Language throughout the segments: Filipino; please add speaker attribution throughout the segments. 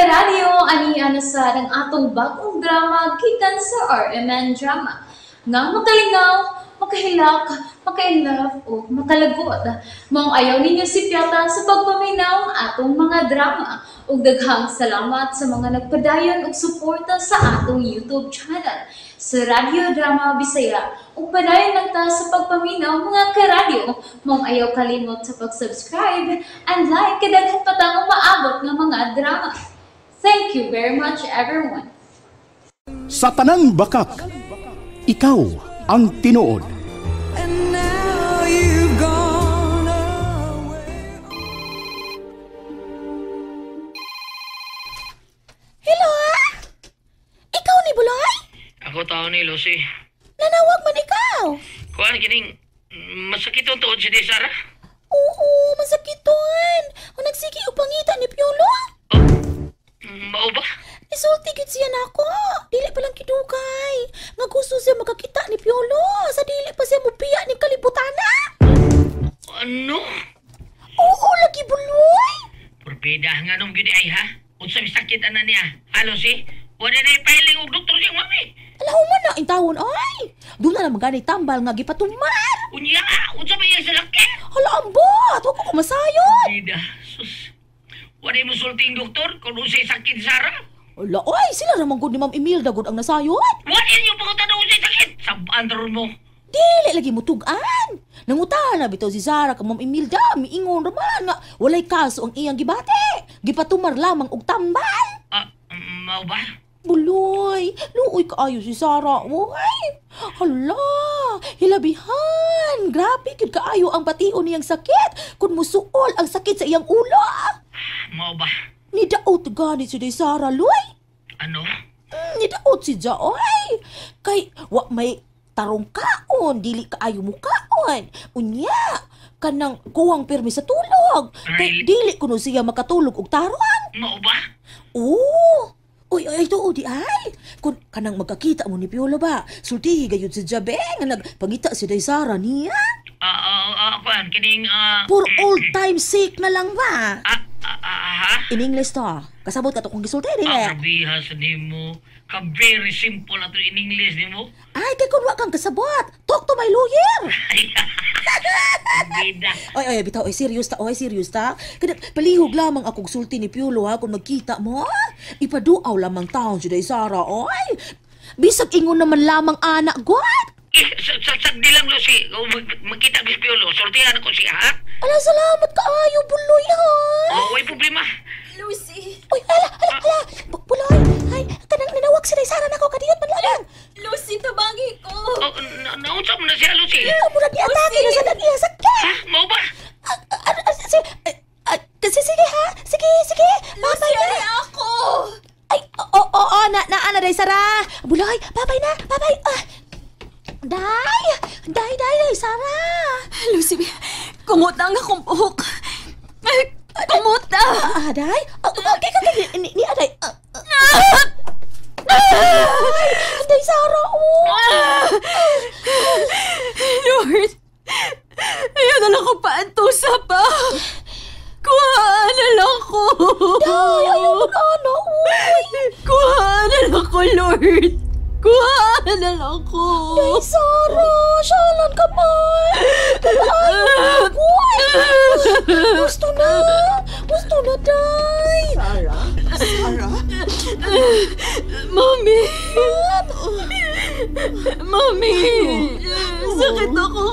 Speaker 1: karadyo, ani sa ng atong bagong drama gikan sa RMN Drama. Nga makalingaw, makahilak, maka-inlove o makalagot. Maong ayaw ninyo si Piata sa pagpaminaw atong mga drama. Ug daghang salamat sa mga nagpadayon ug suporta sa atong YouTube channel sa Radio Drama Bisaya. Ug padayon lang ta sa pagpaminaw mga karadyo. Maong ayaw kalimot sa pag-subscribe and like kadaghan pa ta maabot ng mga drama. Thank you very much, everyone.
Speaker 2: Sa tanang bakak, ikaw ang tinuod.
Speaker 3: And now you've gone away.
Speaker 4: Hello? Ikaw ni Buloy?
Speaker 5: Ako tao ni Lucy.
Speaker 4: Nanawag man ikaw?
Speaker 5: Kuhaan kining masakit ang tuod si Desara?
Speaker 4: Oo, masakiton. O nagsigi o pangita ni Piolo?
Speaker 5: Mao ba?
Speaker 4: Isulti gid siya nako. Dili pa lang kidugay. Nga gusto siya makakita ni Piolo. Sa dili pa siya mupiya ni kalibutana.
Speaker 5: Ano?
Speaker 4: Oo, lagi Buloy.
Speaker 5: Porbida nga nung gini ay ha? Unsa mi sakit ana niya? Ha, Lucy? Wala na ipahiling og doktor siyang mami.
Speaker 4: Alaw man na intawon ay. Doon na naman ganay tambal nga gipatumar.
Speaker 5: Unya, unsa ba yan sa lakit?
Speaker 4: Hala ambot, wag ko kumasayon.
Speaker 5: Porbida, sus. Wala mo sulting doktor kung unsay sakit Sara?
Speaker 4: Ala oy, sila naman gud ni Ma'am Imelda gud ang nasayod.
Speaker 5: Wala niyo pangutan ang unsay sakit? Sabaan ron mo.
Speaker 4: Dili lagi mutugan. Nangutana bitaw si Sara ka Ma'am Imelda, miingon raman nga walay kaso ang iyang gibate. Gipatumar lamang og tambal.
Speaker 5: Mao ba?
Speaker 4: Buloy, luoy kaayo si Sara. Uy, hala, hilabihan. Grabe gid kaayo ang bation niyang sakit. Kun musuol ang sakit sa iyang ulo.
Speaker 5: Mao ba?
Speaker 4: Nidaot gani si Day Sara, Loy.
Speaker 5: Ano?
Speaker 4: Nidaot si Jaoy. Kay wa may tarong kaon, dili kaayo mo kaon. Unya, kanang kuwang pirmi sa tulog. Kay dili kuno siya makatulog og taron.
Speaker 5: Mao ba?
Speaker 4: Oo. Uy, tuo di ay. Kung kanang magkakita mo ni Piolo ba, sultihi gayud si Jabe nga nagpangita si Day Sara niya.
Speaker 5: Kuan, kining,
Speaker 4: For old time sake na lang ba?
Speaker 5: ha?
Speaker 4: In English to. Kasabot ka to kung gisulti, di ba?
Speaker 5: Bihas ni mo. Ka-very simple ato in English ni mo.
Speaker 4: Ay, kay kung wa kang kasabot. Talk to my lawyer.
Speaker 5: Bida.
Speaker 4: Oy, bitaw, serious ta. Kada palihog lamang akong sulti ni Piolo ha kung magkita mo. Ipaduaw lamang taon si Day Sara, oy. Bisag ingon naman lamang anak, God.
Speaker 5: Sagdi lang, Lucy. Magkita bis Piolo. Sortihan ako siya, ha?
Speaker 4: Ala, salamat kaayo, Buloy, ha?
Speaker 5: May problema.
Speaker 4: Lucy. Uy, ala. Buloy, ay, kanang ninawag si Day Sara na ko, kadiyot man lang.
Speaker 6: Lucy, tabangi ko.
Speaker 5: Naunsa mo na siya, Lucy?
Speaker 4: Murag niya atake na sa nag-iya sakit.
Speaker 5: Ha? Mau ba?
Speaker 4: Sige ha, sige.
Speaker 6: Lucy, ari ako.
Speaker 4: Ay, oo, na, Day Sara. Buloy, babay na. Day, Sara.
Speaker 6: Lucy, kumuta nga kong buhok. Kumuta.
Speaker 4: Day? Okay. Ni Aday. Day, Sara,
Speaker 6: Lord, ayaw na lang ko paantusa pa. Kuhaan na lang ko.
Speaker 4: Day, ayaw mag-ano,
Speaker 6: Kuhaan na lang ko, Lord. Kuhaan na lang ko.
Speaker 4: Day, Sara, syalan ka man. Gusto na, Day.
Speaker 3: Sara?
Speaker 6: Mami. Sakit ako.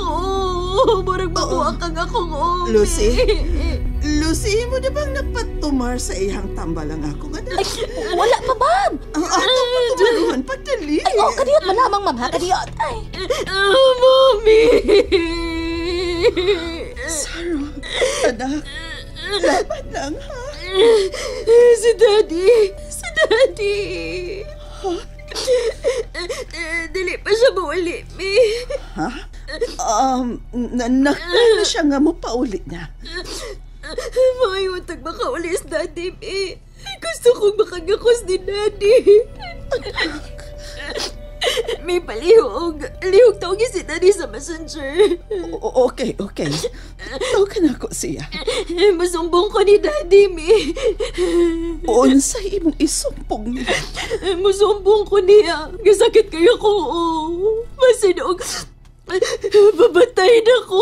Speaker 6: Murag mabuang kang ako.
Speaker 3: Lucy, mo na bang napatumar sa iyang tambalang ako?
Speaker 4: Ay, wala pa, ma'am.
Speaker 3: Tumaruhan, padali.
Speaker 4: Ay, kadiyot man lamang, ma'am, ha? Kadiyot. Ay.
Speaker 6: Mami.
Speaker 3: Sara, anak, laban lang, ha?
Speaker 6: Si Daddy. Dili pa siya mawali, Mi.
Speaker 3: Ha? Nakala siya nga mo paulit na.
Speaker 6: Mayutag makaulis, Daddy, Mi. Gusto kong makagakos ni Daddy. May palihog. Lihog tawagin si Daddy sa messenger.
Speaker 3: Okay. Tawagan ako siya.
Speaker 6: Masumbong ko ni Daddy, mi.
Speaker 3: Unsay imong isumpong niya?
Speaker 6: Masumbong ko niya. Gasakit kayo ko. Masinog. Babatay na ko.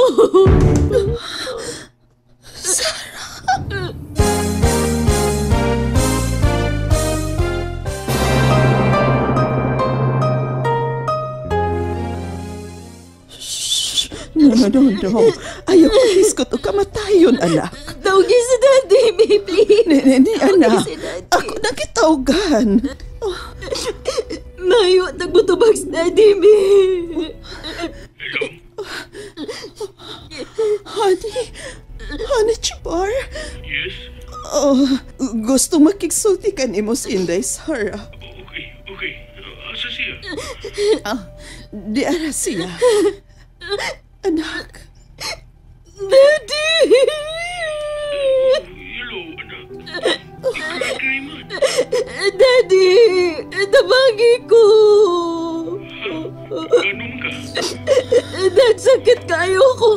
Speaker 3: No. Ayaw ko hiskot o kamatayon, anak.
Speaker 6: Tawagin si Daddy, mi, please.
Speaker 3: Ni anak.
Speaker 6: si Daddy.
Speaker 3: Ako nakitawgan.
Speaker 6: Mayo, nagbutubag si Daddy, mi.
Speaker 3: Honey, Chibar.
Speaker 5: Yes?
Speaker 3: Gusto makiksulti ka ni mo si Inday, Sarah.
Speaker 5: Okay. Asa siya?
Speaker 3: Di ara siya. Anak.
Speaker 6: Daddy!
Speaker 5: Hello, anak. Ikray man.
Speaker 6: Daddy! Tabagi ko!
Speaker 5: Ganun ka?
Speaker 6: Dad, sakit kayo ko!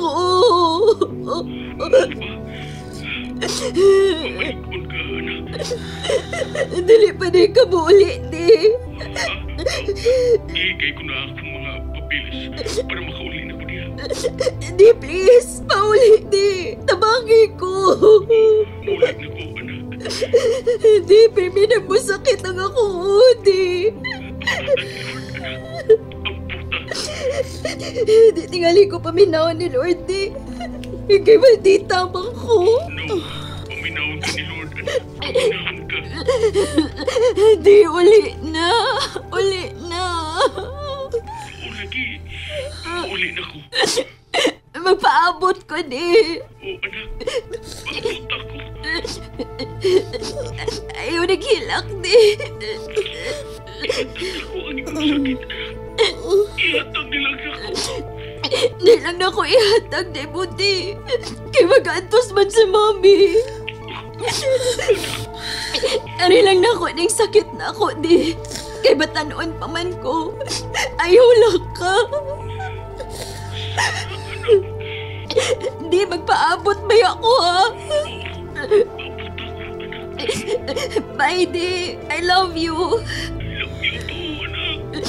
Speaker 5: Pamalikon ka, anak.
Speaker 6: Dili pa di ka buuli, di.
Speaker 5: Igay ko na akong mga papilis para makauli na ko niya.
Speaker 6: Di, please! Pauli, di! Tabagi ko!
Speaker 5: Mulit na ko, anak.
Speaker 6: Di, baby, na mo sakit ang akong udi.
Speaker 5: Ang puta.
Speaker 6: Di, tingali ko paminaw ni Lord, di. Ikay maldita bang ko?
Speaker 5: No, paminawag ka ni Lord, anak. Paminahan ka.
Speaker 6: Di, uli na. Uli na.
Speaker 5: Oo, lagi. Uli na ko.
Speaker 6: Magpaabot ko, di.
Speaker 5: Oo, anak. Paabot ako.
Speaker 6: Ayaw naghilak, di.
Speaker 5: Ihatag ako ang iyong sakit, anak. Ihatag nilang ako.
Speaker 6: Di lang na ko ihatag, di buti. Kay mag-antos man si Mami. Ari lang na ko ning sakit na ako, di. Kay batanon pa man ko. Ayaw lang ka. Di, magpaabot ba ako, ha? Bye, di. I love you.
Speaker 5: Love you too, anak.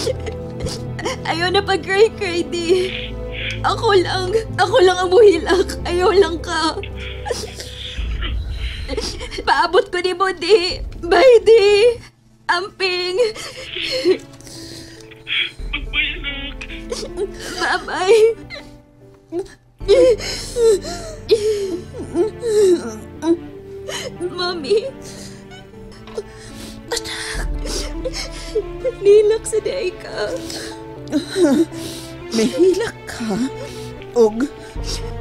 Speaker 6: Ayaw na pag-cry-cry, di. Ako lang ang buhilak. Ayaw lang ka. Paabot ko ni mo, di. Bye, di. Amping.
Speaker 5: Bye-bye, anak.
Speaker 6: Bye-bye. Mami. Nilak sa day ka.
Speaker 3: Mahilak ka. Og,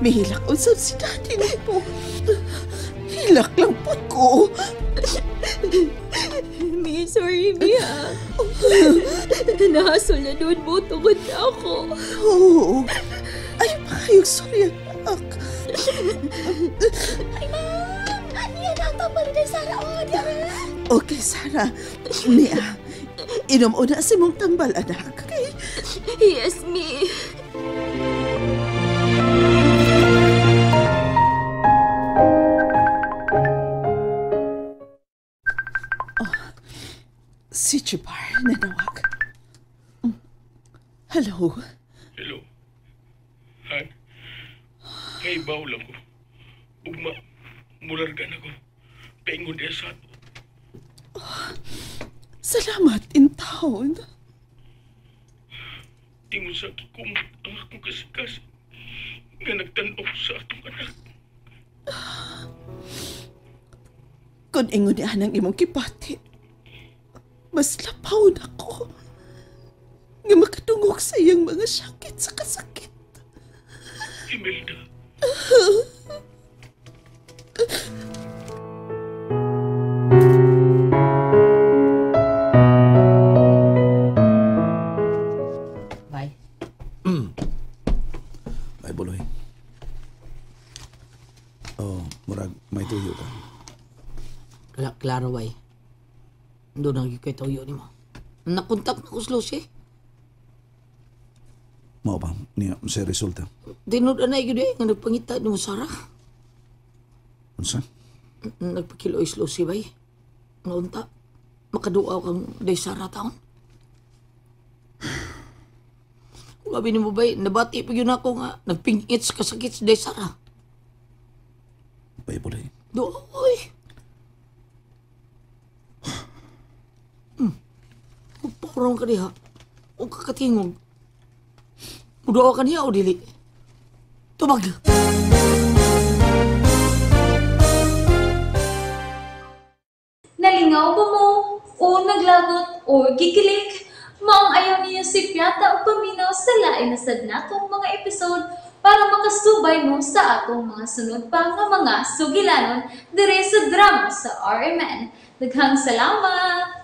Speaker 3: mahilak usap si daddy ni po. Hilak lang po ko.
Speaker 6: Mi, sorry, Mi, ha. Nahasol na doon mo tungod na ako.
Speaker 3: Oo. Ay, makayong sorry, anak.
Speaker 6: Ay, Ma'am! Ano yan ang tambal ni Sarah? O, diyan!
Speaker 3: Okay, Sarah. Mia, inom o na si mong tambal, anak. Okay?
Speaker 6: Yes, Mi.
Speaker 3: Si Chibar nanawag. Hello?
Speaker 5: Hello. Han? Kay baw lang ko. Ugma, mulargan ako. Paingon dia sa ato.
Speaker 3: Salamat in town.
Speaker 5: Tingon sa kumot ang akong kasikas nga nagtanaw sa atong anak.
Speaker 3: Kung ingon ni anang imong kipati, mas lapaw na ko nga makatungog sa iyang mga sakit sa kasakit.
Speaker 5: Imelda.
Speaker 4: Bye.
Speaker 2: Ay, buloy. Oh, murag, may tuyo ka.
Speaker 7: Klaro, bay. Doon ang kay tuyo ni mo. Nakontak na ko slow siya.
Speaker 2: Mao ba niya sa resulta?
Speaker 7: Tinud na yun nga nagpangita ni mo, Sarah.
Speaker 2: Unsa?
Speaker 7: Nagpakiloy slow si bay. Naunta, makaduaw kang day Sarah taon. Gabi ni mo bay, nabati pa yun ako nga, nagpingit sa kasakit sa day Sarah.
Speaker 2: Bay buloy.
Speaker 7: Doy. Parang ka diha. O kakatingog. Mudawa ka niya o dili. Tubag.
Speaker 1: Nalingaw ba mo? O naglagot? O gikilik? Maong ayaw niya si Piata o paminaw sa lain na sad natong mga episode para makasubay mo sa atong mga sunod pa nga mga sugilanon dire sa drama sa RMN. Daghang salamat!